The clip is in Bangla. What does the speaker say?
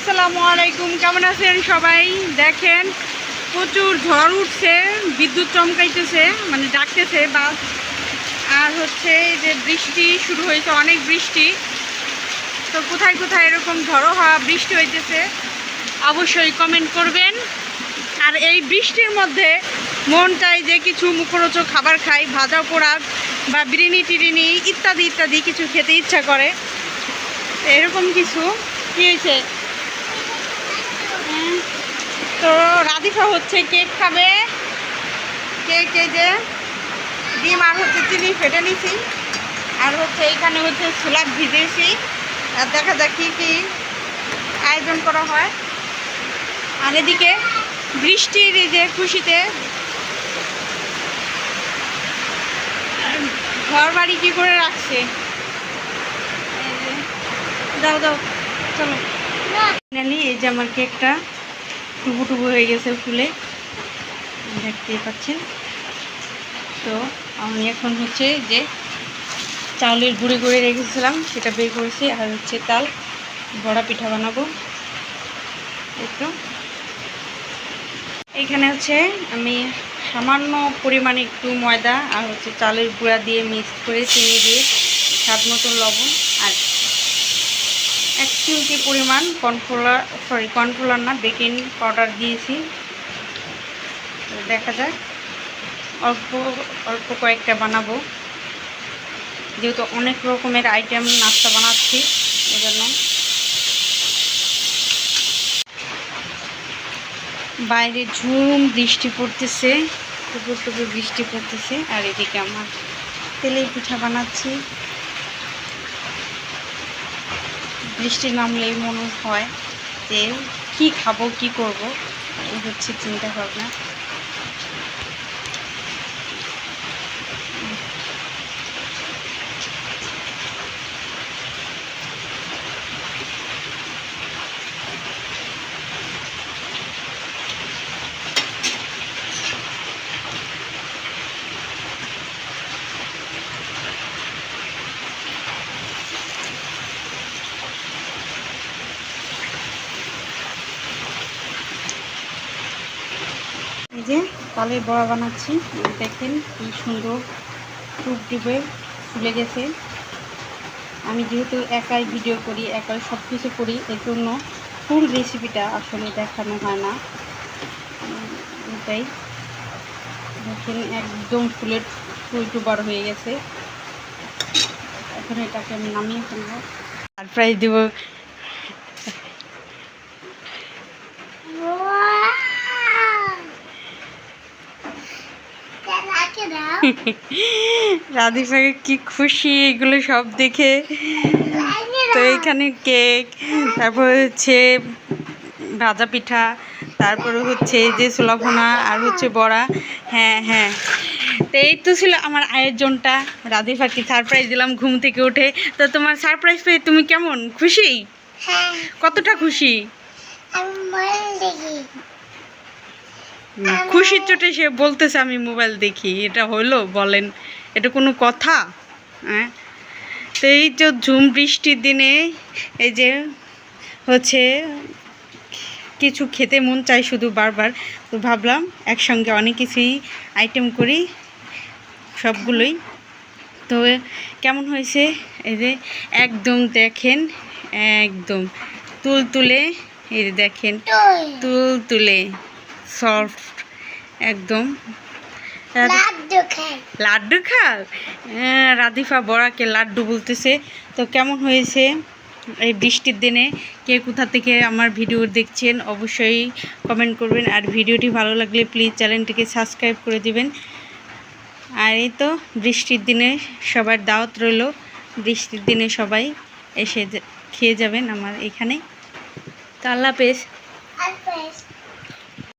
আসসালামু আলাইকুম, কেমন আছেন সবাই? দেখেন প্রচুর ঝড় উঠছে, বিদ্যুৎ চমকাইতেছে, মানে ডাকতেছে বাস। আর হচ্ছে যে বৃষ্টি শুরু হয়েছে, অনেক বৃষ্টি। তো কোথায় কোথায় এরকম ঝড়ো হওয়া বৃষ্টি হইতেছে অবশ্যই কমেন্ট করবেন। আর এই বৃষ্টির মধ্যে মন চাই যে কিছু মুখরোচক খাবার খাই, ভাজা পোড়া বা বিরিয়ানি টিরিনি ইত্যাদি ইত্যাদি কিছু খেতে ইচ্ছা করে। এরকম কিছু কী হয়েছে? তো রাধিফা হচ্ছে কেক খাবে। কেক এই যে ডিম আর হচ্ছে চিনি ফেটে নিছি, আর হচ্ছে এইখানে হচ্ছে ছোলা ভিজেছি। আর দেখা যাক কী কী আয়োজন করা হয়। আর এদিকে বৃষ্টির এই যে খুশিতে ঘর বাড়ি কী করে রাখছে। দাও দাও চলো। এই যে আমার কেকটা টুবু টুবু হয়ে গেছে ফুলে, দেখতেই পাচ্ছেন। তো আমি এখন হচ্ছে যে চাউলের গুঁড়ি করে রেখেছিলাম সেটা বের করেছি, আর হচ্ছে তাল বড়া পিঠা বানাবো। একটু এইখানে হচ্ছে আমি সামান্য পরিমাণে একটু ময়দা আর হচ্ছে চালের গুঁড়া দিয়ে মিক্স করে চিনি দিয়ে স্বাদ মতো লবণ আর 1 চিমটি পরিমাণ কর্নফ্লাওয়ার না বেকিং পাউডার দিয়েছি। দেখা যাক, অল্প অল্প কয়েকটা বানাবো, যেহেতু অনেক রকমের আইটেম নাস্তা বানাচ্ছি এজন্য। বাইরে ঝুম বৃষ্টি পড়তেছে, টুপুর টুপুর বৃষ্টি পড়তেছে। আর এদিকে আমার তেলের পিঠা বানাচ্ছি। বৃষ্টি নামলেই মনে হয় যে কি খাবো কি করব, এই হচ্ছে চিন্তা ভাবনা। এই যে তালের বড়া বানাচ্ছি, দেখেন কি সুন্দর টুপ ডুবে ফুলে গেছে। আমি যেহেতু একাই ভিডিও করি, একাই সব কিছু করি, এর জন্য ফুল রেসিপিটা আসলে দেখানো হয় না। এটাই দেখেন একদম ফুলের টুবার হয়ে গেছে। এখন এটাকে আমি নামিয়ে ফেলবো, সারপ্রাইজ দেবো। রাধিফাকে কি খুশি এগুলো সব দেখে। তো এখানে কেক, তারপরে হচ্ছে ভাজা পিঠা, তারপরে হচ্ছে যে ছোলা ভুনা আর হচ্ছে বড়া। হ্যাঁ হ্যাঁ, তো এই তো ছিল আমার আয়োজনটা। রাধিফাকে সারপ্রাইজ দিলাম ঘুম থেকে উঠে। তো তোমার সারপ্রাইজ পেয়ে তুমি কেমন খুশি? কতটা খুশি? খুশির চোটে সে বলতেছে আমি মোবাইল দেখি। এটা হলো বলেন, এটা কোনো কথা? হ্যাঁ, তো এই যে ঝুম বৃষ্টির দিনে এই যে হচ্ছে কিছু খেতে মন চাই শুধু বারবার। তো ভাবলাম একসঙ্গে অনেক কিছুই আইটেম করি, সবগুলোই। তো কেমন হয়েছে এই যে একদম দেখেন, একদম তুলতুলে, এই যে দেখেন তুলতুলে সফট একদম। লাড্ডু খাও? রাধিফা বড়াকে লাড্ডু বলতেছে। তো কেমন হয়েছে এই বৃষ্টির দিনে? কে কোথা থেকে আমার ভিডিও দেখছেন অবশ্যই কমেন্ট করবেন। আর ভিডিওটি ভালো লাগলে প্লিজ চ্যানেলটিকে সাবস্ক্রাইব করে দিবেন। আর এই তো বৃষ্টির দিনে সবার দাওয়াত রইল, বৃষ্টির দিনে সবাই এসে খেয়ে যাবেন আমার এখানে। তো আল্লাহ হাফেজ।